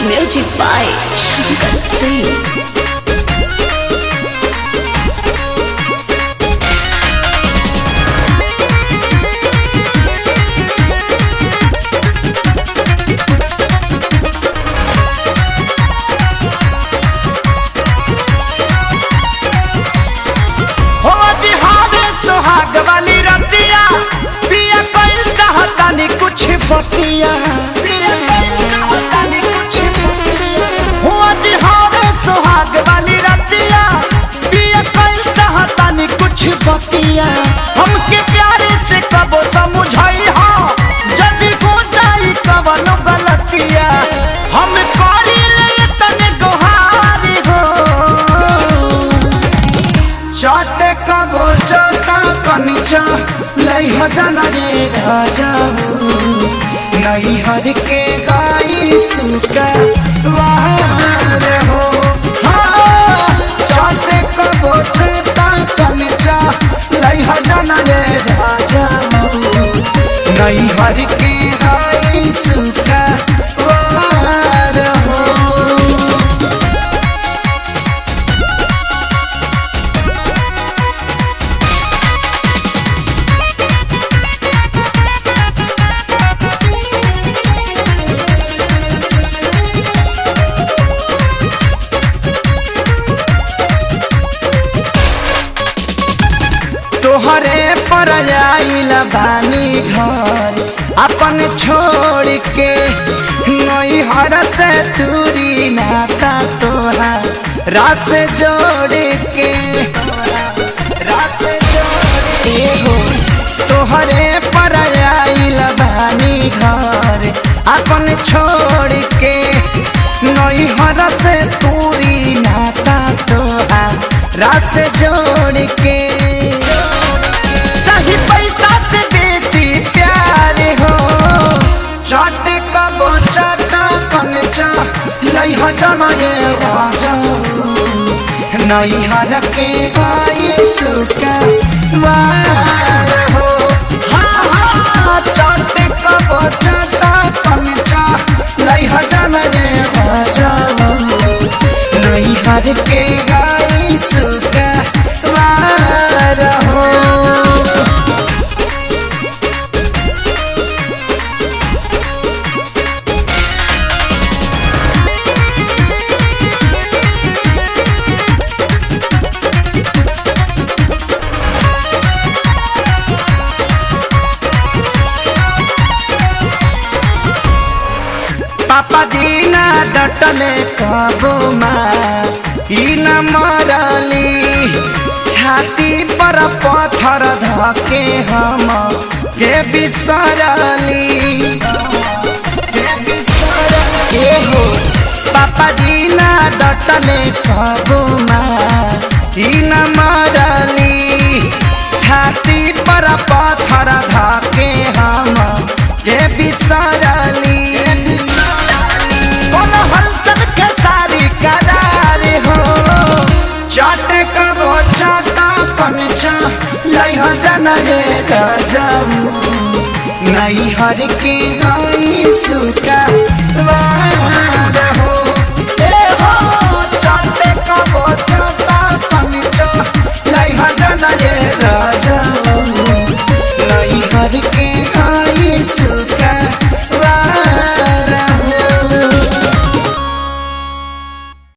Music by Shankar Singh. बतिया हुआ जी हावे सुहाग वाली रतिया पिया कल चाहतानी कुछ बतिया हमके प्यारे से कबो समझाई हो जदी को जाई कवनो गलतिया हम करी ले तने गोहारी हो चाटे कबो चाटा कनिचा लई हो जाना रे राजा नहीं हर के गाई सुका वार हो हाँ चाटे कबो चेता कनिचा लई हजाना रे राजा नहीं हर के गाई सुका वार हो। तोहरे पर आइल बानी घर अपन छोड़ के नई हर से दूरी नाता तोहार रास जोड़ के हो तोहरे पर आइल बानी घर अपन छोड़ के नई हर से दूरी नाता तोहार रास जोड़ के पैसा से बेसी प्यार हो चाटे कबो चाटा कनचा लई हो जाना ये राजा नहीं हर के गाई सुका वार हो हाँ चाटे कबो चाटा कनचा लई हो जाना ये राजा नहीं हर के गाई सुका वार हो। पापा जी ना डटले कबो ई न मरली छाती पर पत्थर धके हम के बिसरली के हो पापा जी ना डटले कबो ई न मरली छाती पर पत्थर धके हम के बिसरली चाटे कबो चाटा कनचा लई हो जाना रे राजा नहीं हर के गाई सुका वार हो चाटे कबो चाटा कनचा लई हो जाना रे राजा नहीं हर के